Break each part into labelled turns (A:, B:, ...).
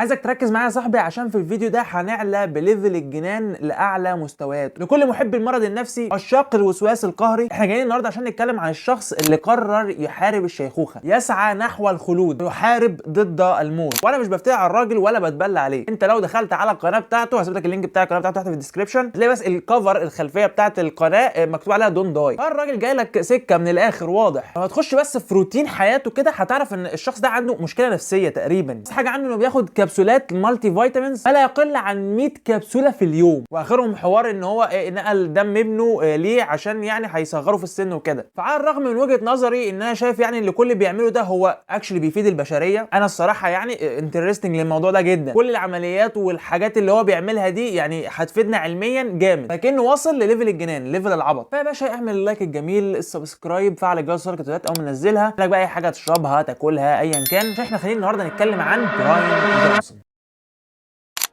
A: عايزك تركز معايا يا صاحبي عشان في الفيديو ده هنعلى بليفل الجنان لاعلى مستويات. لكل محب المرض النفسي عشاق الوسواس القهري، احنا جايين النهارده عشان نتكلم عن الشخص اللي قرر يحارب الشيخوخه، يسعى نحو الخلود، يحارب ضد الموت. وانا مش بفتري على الراجل ولا بتبلى عليه. انت لو دخلت على القناه بتاعته، هسيب لك اللينك بتاع القناه بتاعته تحت في الديسكربشن، تلاقي بس الكفر الخلفيه بتاعت القناه مكتوب عليها دون داي. الراجل جاي لك سكه من الاخر واضح. لما تخش بس في روتين حياته كده هتعرف ان الشخص ده عنده مشكله نفسيه تقريبا. بس حاجه عنه انه بياخد كبسولات مالتي فيتامينز ما لا يقل عن 100 كبسوله في اليوم، واخرهم حوار ان هو نقل دم ابنه ليه عشان يعني هيصغره في السن وكده. فعلى الرغم من وجهه نظري ان انا شايف يعني ان كل اللي بيعمله ده هو اكشلي بيفيد البشريه، انا الصراحه يعني انترستنج للموضوع ده جدا. كل العمليات والحاجات اللي هو بيعملها دي يعني هتفيدنا علميا جامد، لكنه واصل لليفل الجنان، ليفل العبط. فيا باشا اعمل اللايك الجميل، السبسكرايب، فعل الجرس عشان الفيديوهات اول ما ننزلها لك بقى اي حاجه تشربها تاكلها ايا كان، عشان احنا خلينا النهارده نتكلم عن براين جونسون.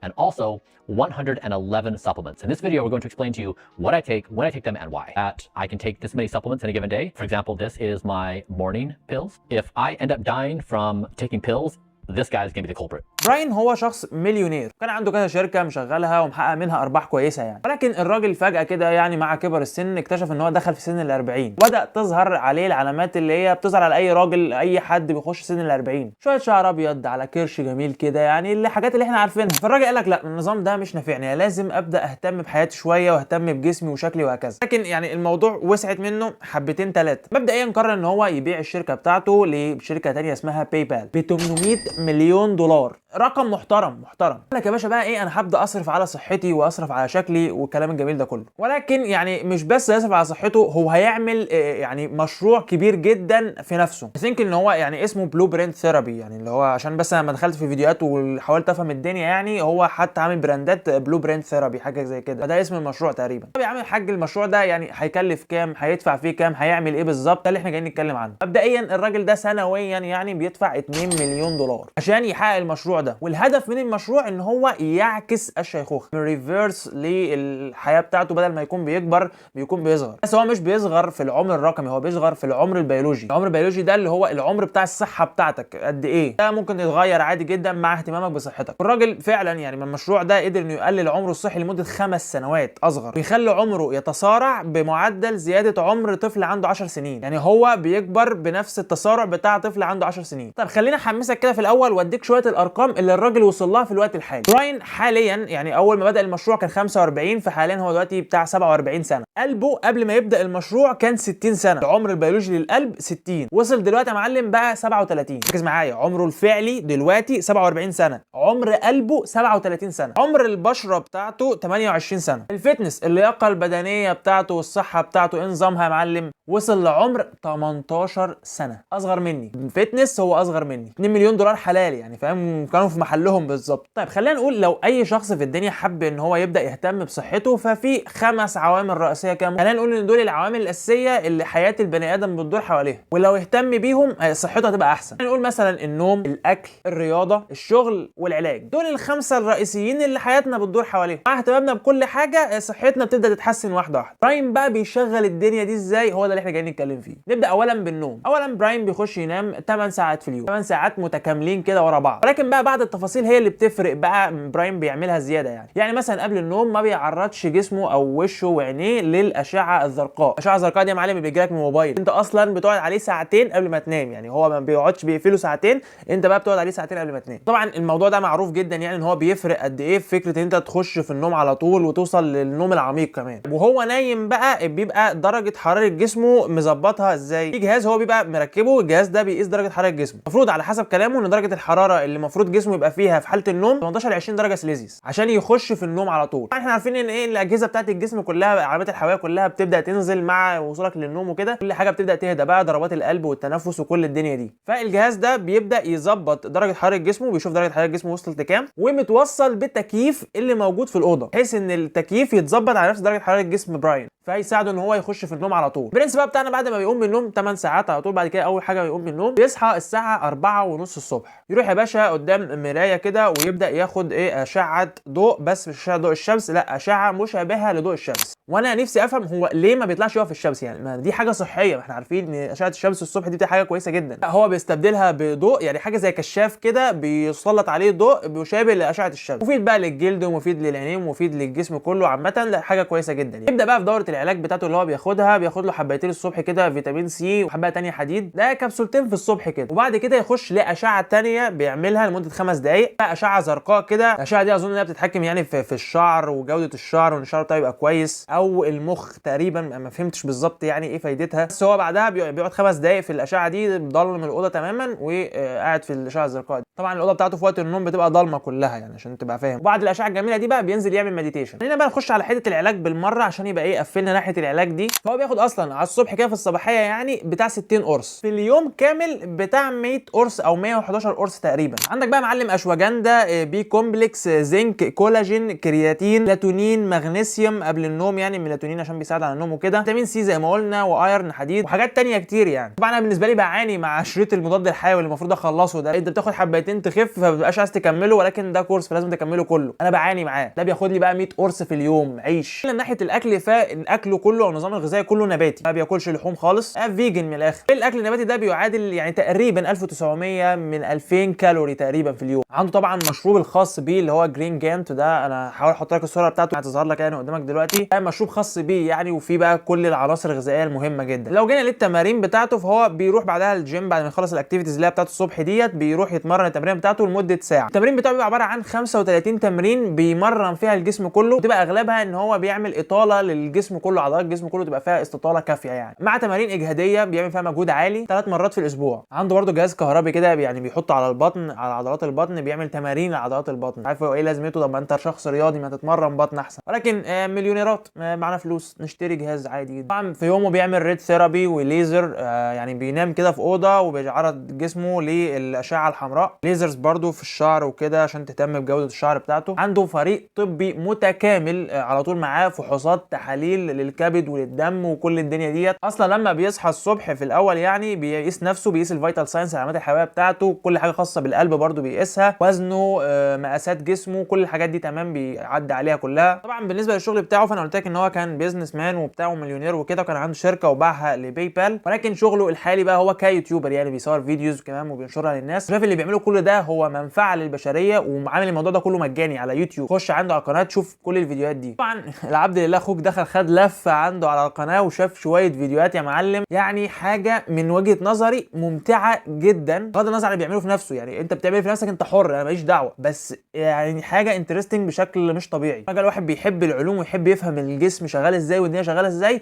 B: And also 111 supplements. In this video, we're going to explain to you what I take, when I take them, and why. That I can take this many supplements in a given day. For example, this is my morning pills. If I end up dying from taking pills, this guy is going to be the culprit.
A: براين هو شخص مليونير، كان عنده كذا شركه مشغلها ومحقق منها ارباح كويسه يعني، ولكن الراجل فجاه كده يعني مع كبر السن اكتشف ان هو دخل في سن ال40، وبدا تظهر عليه العلامات اللي هي بتظهر على اي راجل، اي حد بيخش سن ال40، شويه شعر ابيض على كرش جميل كده، يعني الحاجات اللي احنا عارفينها. فالراجل قال لك لا، النظام ده مش نافعني، لازم ابدا اهتم بحياتي شويه واهتم بجسمي وشكلي وهكذا. لكن يعني الموضوع وسعت منه حبتين ثلاثه. مبدئيا قرر ان هو يبيع الشركه بتاعته لشركه ثانيه اسمها باي بال ب 800 مليون دولار، رقم محترم. قال لك يا باشا بقى ايه، انا هبدا اصرف على صحتي واصرف على شكلي والكلام الجميل ده كله. ولكن يعني مش بس يصرف على صحته، هو هيعمل يعني مشروع كبير جدا في نفسه. ثينك ان هو يعني اسمه بلو برينت ثيرابي، يعني اللي هو عشان بس انا لما دخلت في فيديوهات وحاولت افهم الدنيا، يعني هو حتى عامل براندات بلو برينت ثيرابي حاجه زي كده، فده اسم المشروع تقريبا. طب يا عم الحاج، المشروع ده يعني هيكلف كام، هيدفع فيه كام، هيعمل ايه بالظبط؟ ده اللي احنا جايين نتكلم عنه. مبدئيا الراجل ده سنويا يعني بيدفع 2 مليون دولار عشان يحقق المشروع ده، والهدف من المشروع ان هو يعكس الشيخوخه، ريفيرس للحياه بتاعته، بدل ما يكون بيكبر بيكون بيصغر. بس هو مش بيصغر في العمر الرقمي، هو بيصغر في العمر البيولوجي. العمر البيولوجي ده اللي هو العمر بتاع الصحه بتاعتك قد ايه، ده ممكن يتغير عادي جدا مع اهتمامك بصحتك. والراجل فعلا يعني من المشروع ده قدر انه يقلل عمره الصحي لمده 5 سنوات اصغر، ويخلي عمره يتسارع بمعدل زياده عمر طفل عنده 10 سنين، يعني هو بيكبر بنفس التسارع بتاع طفل عنده 10 سنين. طب خلينا احمسك كده في الاول واديك شويه الارقام اللي الراجل وصل لها في الوقت الحالي. براين حاليا يعني اول ما بدا المشروع كان 45، فحاليا هو دلوقتي بتاع 47 سنه. قلبه قبل ما يبدا المشروع كان 60 سنه، العمر البيولوجي للقلب 60، وصل دلوقتي يا معلم بقى 37. ركز معايا، عمره الفعلي دلوقتي 47 سنه، عمر قلبه 37 سنه، عمر البشره بتاعته 28 سنه. الفتنس، اللياقه البدنيه بتاعته والصحه بتاعته ايه نظامها يا معلم؟ وصل لعمر 18 سنه، اصغر مني. الفتنس هو اصغر مني. 2 مليون دولار حلال يعني، فاهم، كانوا في محلهم بالظبط. طيب خلينا نقول لو اي شخص في الدنيا حب ان هو يبدا يهتم بصحته، ففي 5 عوامل رئيسيه كام. خلينا نقول ان دول العوامل الاساسيه اللي حياه البني ادم بتدور حواليها، ولو اهتم بيهم صحته هتبقى احسن. نقول مثلا النوم، الاكل، الرياضه، الشغل، والعلاج. دول ال5 الرئيسيين اللي حياتنا بتدور حواليهم. مع اهتمامنا بكل حاجه صحتنا بتبدا تتحسن واحده واحده. براين بقى بيشغل الدنيا دي ازاي؟ هو ده اللي احنا جايين نتكلم فيه. نبدا اولا بالنوم. اولا براين بيخش ينام 8 ساعات في اليوم، 8 ساعات متكاملين كده ورا بعض. ولكن بقى بعد التفاصيل هي اللي بتفرق بقى، براين بيعملها زياده يعني مثلا قبل النوم ما بيعرضش جسمه او وشه وعينيه للاشعه الزرقاء. الاشعه الزرقاء دي يا معلم بيجي لك من الموبايل، انت اصلا بتقعد عليه ساعتين قبل ما تنام، يعني هو ما بيقعدش بيقفله ساعتين، انت بقى بتقعد عليه ساعتين قبل ما تنام. طبعا الموضوع ده معروف جدا يعني ان هو بيفرق قد ايه في فكره ان انت تخش في النوم على طول وتوصل للنوم العميق كمان. وهو نايم بقى بيبقى درجه حراره جسمه مظبطها ازاي؟ في جهاز هو بيبقى مركبه، الجهاز ده بيقيس درجه حراره جسمه. المفروض على حسب كلامه ان درجه الحراره اللي المفروض جسمه يبقى فيها في حاله النوم 18 ل 20 درجه سليزيوس عشان يخش في النوم على طول. احنا عارفين ان ايه الاجهزه بتاعت الجسم كلها، العلامات الحيويه كلها بتبدا تنزل مع وصولك للنوم وكده، كل حاجه بتبدا تهدى بقى، ضربات القلب والتنفس وكل الدنيا دي. فالجهاز ده بيبدا يظبط درجه حراره جسمه، بيشوف درجه حراره جسمه وصلت لكام، ومتوصل بالتكييف اللي موجود في الاوضه، بحيث ان التكييف يتظبط على نفس درجه حراره جسم براين، فهيساعده ان هو يخش في النوم على طول. البرنس بقى بتاعنا بعد ما بيقوم من النوم 8 ساعات على طول، بعد كده اول حاجه بيقوم من النوم بيصحى الساعه 4:30 الصبح، يروح يا باشا قدام مرايه كده ويبدا ياخد اشعه ضوء، بس مش اشعه ضوء الشمس، لا اشعه مشابهه لضوء الشمس. وانا نفسي افهم هو ليه ما بيطلعش يقف في الشمس. يعني ما دي حاجه صحيه، ما احنا عارفين ان اشعه الشمس الصبح دي حاجه كويسه جدا. لا هو بيستبدلها بضوء، يعني حاجه زي كشاف كده بيسلط عليه ضوء مشابه لاشعه الشمس، مفيد بقى للجلد ومفيد للعينين ومفيد للجسم كله عامه، حاجه كويسه جدا. يبدا بقى في دوره العلاج بتاعته اللي هو بياخدها، بياخد له حبايتين الصبح كده فيتامين سي وحبايه ثانيه حديد، ده كبسولتين في الصبح كده، وبعد كده يخش لاشعه ثانيه بيعملها لمده 5 دقائق، اشعه زرقاء كده. الاشعه دي اظن انها بتتحكم يعني في الشعر وجوده الشعر، وان الشعر بتاعه يبقى كويس، او المخ تقريبا، ما فهمتش بالظبط يعني ايه فايدتها. بس هو بعدها بيقعد 5 دقائق في الاشعه دي، ضلم الاوضه تماما وقاعد في الاشعه الزرقاء دي. طبعا الاوضه بتاعته في وقت النوم بتبقى ضلمه كلها يعني عشان تبقى فاهم. وبعد الاشعه الجميله دي بقى بينزل يعمل مديتيشن. هنا بقى نخش على حته العلاج بالمره عشان يبقى ايه قفلنا ناحيه العلاج دي. فهو بياخد اصلا على الصبح كده في الصباحيه يعني بتاع 60 قرص في اليوم كامل، بتاع 100 قرص او 111 قرص تقريبا. عندك بقى معلم اشواجندا، بي كومبلكس، زنك، كولاجين، كرياتين، ميلاتونين، مغنيسيوم قبل النوم، يعني ميلاتونين عشان بيساعد على النوم وكده، فيتامين سي زي ما قلنا، وايرن، حديد، وحاجات تانية كتير يعني. طبعا انا بالنسبه لي بعاني مع شريط المضاد الحيوي اللي المفروض اخلصه ده. انت بتاخد حبايتين تخف فما بتبقاش عايز تكمله، ولكن ده كورس فلازم تكمله كله. انا بعاني معاه، ده بياخد لي بقى 100 قرص في اليوم عيش. من ناحيه الاكل فالاكل كله او النظام الغذائي كله نباتي، ما بياكلش لحوم خالص، فيجن من الاخر. الاكل النباتي ده بيعادل يعني تقريبا 1900 من 2000 كالوري تقريبا في اليوم. عنده طبعا مشروب الخاص بيه اللي هو جرين جانت، ده انا هحاول احط لك الصوره بتاعته هتظهر لك يعني قدامك دلوقتي. ده مشروب خاص بيه يعني، وفيه بقى كل العناصر الغذائيه المهمه جدا. لو جينا للتمارين بتاعته، فهو بيروح بعدها الجيم بعد ما يخلص الاكتيفيتيز اللي هي بتاعته الصبح ديت، بيروح يتمرن التمرين بتاعته لمده ساعه. التمرين بتاعه بيبقى عباره عن 35 تمرين بيمرن فيها الجسم كله، بتبقى اغلبها ان هو بيعمل اطاله للجسم كله، عضلات الجسم كله تبقى فيها استطاله كافيه يعني، مع تمارين اجهاديه بيعمل فيها مجهود عالي 3 مرات في الاسبوع. عنده برده جهاز كهربي كده يعني بيحطه على البطن، على عضلات البطن، بيعمل تمارين لعضلات البطن. عارف هو ايه لازمته؟ طب ما انت شخص رياضي ما تتمرن بطن احسن. ولكن مليونيرات معانا فلوس نشتري جهاز عادي جدا. طبعا في يومه بيعمل ريد ثيرابي وليزر، يعني بينام كده في اوضه وبيعرض جسمه للاشعه الحمراء، ليزرز برده في الشعر وكده عشان تهتم بجوده الشعر بتاعته. عنده فريق طبي متكامل على طول معاه، فحوصات، تحاليل للكبد وللدم وكل الدنيا ديت. اصلا لما بيصحى الصبح في الاول يعني بيقيس نفسه، بيقيس الفيتال ساينس، العلامات الحيويه بتاعته، كل حاجه خاصه بالقلب برده بيقيسها، وزنه، مقاسات جسمه، كل الحاجات دي تمام بيعدي عليها كلها. طبعا بالنسبه للشغل بتاعه فانا قلت لك ان هو كان بيزنس مان وبتاعه مليونير وكده، وكان عنده شركه وباعها لباي بال. ولكن شغله الحالي بقى هو كيوتيوبر، يعني بيصور فيديوز كمان وبينشرها للناس. شايف اللي بيعمله كل ده هو منفعه للبشريه، وعامل الموضوع ده كله مجاني على يوتيوب. خش عنده على القناه تشوف كل الفيديوهات دي. طبعا العبد لله اخوك دخل خد لفه عنده على القناه وشاف شويه فيديوهات يا معلم، يعني حاجه من وجهه نظري ممتعه جدا، بغض النظر عن اللي بيعمله في نفسه. يعني انت بتعمل في نفسك انت حر، انا ماليش دعوه، بس يعني حاجه انترستنج بشكل مش طبيعي. فجاه الواحد بيحب العلوم ويحب يفهم الجسم شغال ازاي والدنيا شغاله ازاي،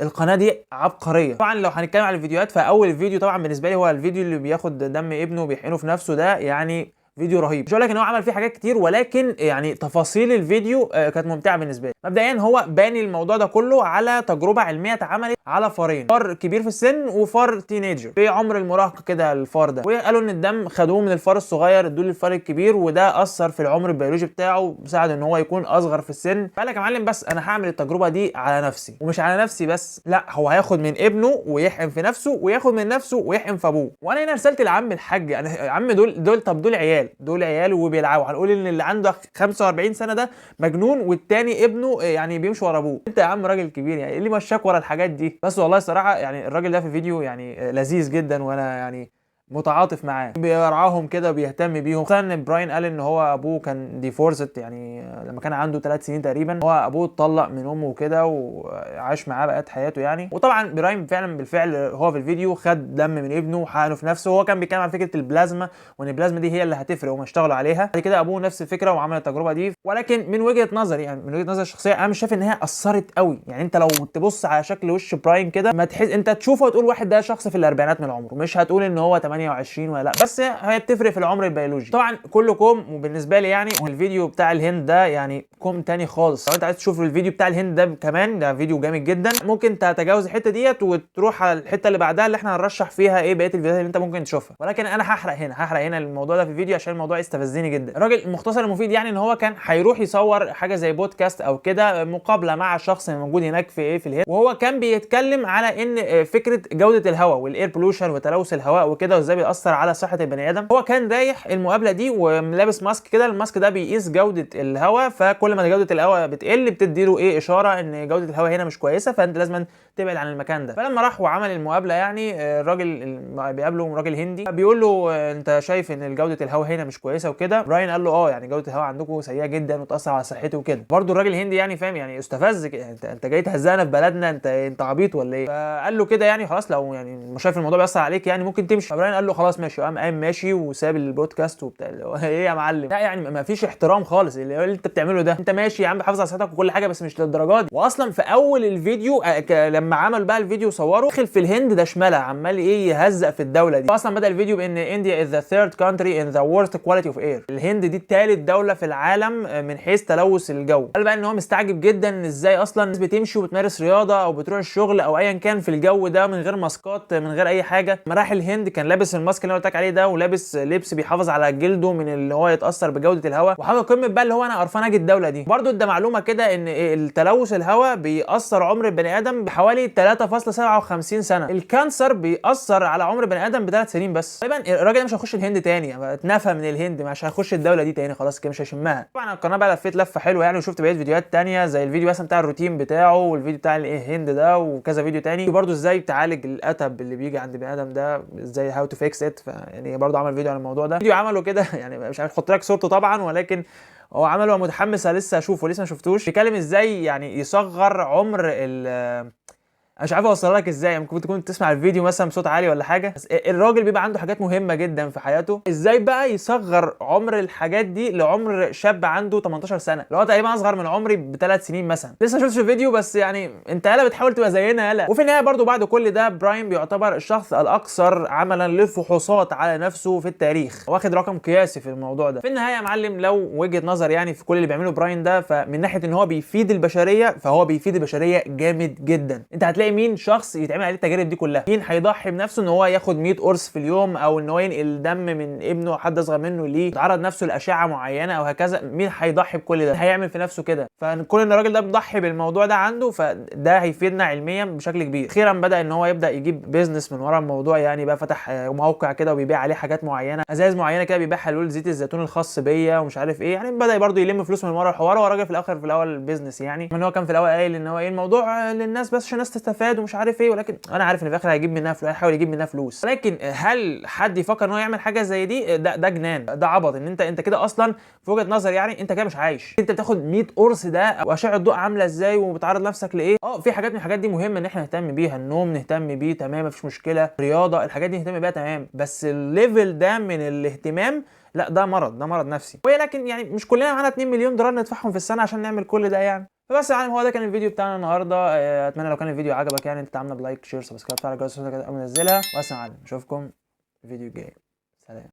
A: القناه دي عبقريه. طبعا لو هنتكلم على الفيديوهات، فاول فيديو طبعا بالنسبه لي هو الفيديو اللي بياخد دم ابنه وبيحقنه في نفسه، ده يعني فيديو رهيب. مش هقول لك ان هو عمل فيه حاجات كتير، ولكن يعني تفاصيل الفيديو كانت ممتعه بالنسبه لي. مبدئيا هو باني الموضوع ده كله على تجربه علميه اتعملت على فارين، فار كبير في السن وفار تينيجر في عمر المراهقه كده الفار ده، وقالوا ان الدم خدوه من الفار الصغير ادوه للفار الكبير، وده اثر في العمر البيولوجي بتاعه، مساعد ان هو يكون اصغر في السن. فقال لك يا معلم بس انا هعمل التجربه دي على نفسي، ومش على نفسي بس، لا هو هياخد من ابنه ويحقن في نفسه، وياخد من نفسه ويحقن في ابوه. وانا هنا رسالتي لعم الحاج، انا يا عم دول طب دول عيال وبيلعبوا، هنقول ان اللي عنده 45 سنه ده مجنون، والتاني ابنه يعني بيمشي ورا ابوه. انت يا عم راجل كبير، يعني ايه اللي مشاك ورا الحاجات دي؟ بس والله الصراحه يعني الراجل ده في فيديو يعني لذيذ جدا، وانا يعني متعاطف معاه، بيرعاهم كده وبيهتم بيهم. خصوصا ان براين قال ان هو ابوه كان ديفورست، يعني لما كان عنده 3 سنين تقريبا هو ابوه اتطلق من امه وكده وعاش معاه بقيت حياته يعني. وطبعا براين فعلا بالفعل هو في الفيديو خد دم من ابنه وحقنه في نفسه. هو كان بيتكلم عن فكره البلازما، وان البلازما دي هي اللي هتفرق، وما اشتغلوا عليها بعد كده ابوه نفس الفكره وعمل التجربه دي. ولكن من وجهه نظري، يعني من وجهه نظري الشخصيه، انا مش شايف ان هي اثرت قوي. يعني انت لو تبص على شكل وش براين كده ما تحس، انت تشوفه وتقول واحد ده شخص في الاربعينات من عمره، مش هتقول ان هو 28 ولا لا، بس هي بتفرق في العمر البيولوجي. طبعا كله كوم، وبالنسبه لي يعني والفيديو بتاع الهند ده يعني كوم تاني خالص. لو انت عايز تشوف الفيديو بتاع الهند ده كمان، ده فيديو جامد جدا، ممكن تتجاوز الحته ديت وتروح على الحته اللي بعدها اللي احنا هنرشح فيها ايه بقيه الفيديوهات اللي انت ممكن تشوفها. ولكن انا هحرق هنا الموضوع ده في الفيديو عشان الموضوع يستفزني جدا. الراجل المختصر المفيد يعني ان هو كان هيروح يصور حاجه زي بودكاست او كده، مقابله مع شخص موجود هناك في الهند، وهو كان بيتكلم على ان فكره جوده الهواء والاير بولوشن وتلوث الهواء وكده، وازاي بيأثر على صحه البني ادم. هو كان رايح المقابله دي ولابس ماسك كده، الماسك ده بيقيس جوده الهواء، فكل ما جوده الهواء بتقل بتديله ايه اشاره ان جوده الهواء هنا مش كويسه، فانت لازم تبعد عن المكان ده. فلما راح وعمل المقابله يعني الراجل بيقابله راجل هندي بيقول له انت شايف ان جوده الهواء هنا مش كويسه وكده. براين قال له يعني جوده الهواء عندكم سيئه جدا وتاثر على صحته وكده. برده الراجل الهندي يعني فاهم يعني استفز، انت جاي تهزقنا في بلدنا، انت عبيط ولا ايه؟ فقال له كده يعني خلاص لو يعني مش شايف الموضوع بيأثر عليك يعني ممكن تمشي. براين قال له خلاص ماشي، وقام قايم ماشي وساب البودكاست وبتاع. ايه يا معلم؟ لا يعني ما فيش احترام خالص اللي انت بتعمله ده. انت ماشي يا عم حافظ على صحتك وكل حاجه بس مش للدرجه دي. واصلا في اول الفيديو لما عمل بقى الفيديو صوره دخل في الهند ده شمالها عمال ايه يهزق في الدوله دي. اصلا بدا الفيديو بان انديا از ذا ثيرد كونتري ان ذا worst quality of air. الهند دي ثالث دوله في العالم من حيث تلوث الجو. قال بقى ان هو مستعجب جدا ان ازاي اصلا الناس بتمشي وبتمارس رياضه او بتروح الشغل او ايا كان في الجو ده من غير ماسكات من غير اي حاجه. ما راح الهند كان لابس الماسك اللي انا قلت لك عليه ده ولابس لبس بيحافظ على جلده من اللي هو يتاثر بجوده الهواء، وحاجه قمه بقى اللي هو انا قرفان اجي الدوله دي. برده ده معلومه كده ان التلوث الهواء بيأثر عمر البني ادم بحوالي 3.57 سنه. الكانسر بيأثر على عمر البني ادم ب3 سنين بس. طبعا الراجل ده مش هيخش الهند تاني، اتنفى من الهند مش هيخش الدوله دي تاني خلاص كده مش هيشمها. طبعا القناه بقى لفيت لفه حلوه يعني وشفت بقيه فيديوهات تانية زي الفيديو مثلا بتاع الروتين بتاعه والفيديو بتاع الهند ده وكذا فيديو تاني، وبرده ازاي تعالج الاتب اللي بيجي عند البني ادم ده ازاي هاو تو فيكس ات. يعني برده عمل فيديو عن الموضوع ده. فيديو عمله كده يعني مش عارف احط لك صورته طبعا ولكن هو عمله متحمس لسه اشوفه لسه ما شفتوش. بيتكلم ازاي يعني يصغر عمر انا مش عارف اوصلها لك ازاي، ممكن تكون تسمع الفيديو مثلا بصوت عالي ولا حاجه. بس الراجل بيبقى عنده حاجات مهمه جدا في حياته، ازاي بقى يصغر عمر الحاجات دي لعمر شاب عنده 18 سنه اللي هو تقريبا اصغر من عمري ب3 سنين مثلا. لسه ما شفتش الفيديو بس يعني انت يالا بتحاول تبقى زينا يالا. وفي النهايه برضو بعد كل ده براين بيعتبر الشخص الاكثر عملا للفحوصات على نفسه في التاريخ، واخد رقم قياسي في الموضوع ده. في النهايه يا معلم لو وجهه نظر يعني في كل اللي بيعمله براين ده، فمن ناحيه ان هو بيفيد البشريه فهو بيفيد البشريه جامد جدا. انت هتلاقي مين شخص يتعمل عليه التجارب دي كلها؟ مين هيضحي بنفسه ان هو ياخد 100 قرص في اليوم او ان هو ينقل دم من ابنه او حد اصغر منه ليه، يتعرض نفسه لاشعه معينه او هكذا؟ مين هيضحي بكل ده؟ هيعمل في نفسه كده؟ فكون ان الراجل ده بيضحي بالموضوع ده عنده فده هيفيدنا علميا بشكل كبير. اخيرا بدا ان هو يبدا يجيب بيزنس من ورا الموضوع، يعني بقى فتح موقع كده وبيبيع عليه حاجات معينه، ازاز معينه كده بيبيع حلول زيت الزيتون الخاص بيا ومش عارف ايه. يعني بدا برضه يلم فلوس من ورا الحوار. هو راجل في الاول بيزنس يعني، ان هو كان في الاول قايل ان هو ايه الموضوع للناس بس عشان الناس تستفاد ومش عارف ايه، ولكن انا عارف ان في الاخر هيجيب منها فلوس، هيحاول يجيب منها فلوس. لكن هل حد يفكر ان هو يعمل حاجه زي دي؟ ده جنان، ده عبط. ان انت كده اصلا في وجهه نظري يعني انت كده مش عايش. انت بتاخد 100 قرص ده واشعه الضوء عامله ازاي وبتعرض نفسك لايه. في حاجات من الحاجات دي مهمه ان احنا نهتم بيها، النوم نهتم بيه تمام مفيش مشكله، رياضه الحاجات دي نهتم بيها تمام، بس الليفل ده من الاهتمام لا ده مرض نفسي. ولكن يعني مش كلنا معانا 2 مليون دولار ندفعهم في السنه عشان نعمل كل ده يعني. فبس يعني هو ده كان الفيديو بتاعنا النهارده. اتمنى لو كان الفيديو عجبك يعني انت تعمل لايك شير سبسكرايب على الجرس كده قبل ما انزلها. واسمع اشوفكم الفيديو الجاي. سلام.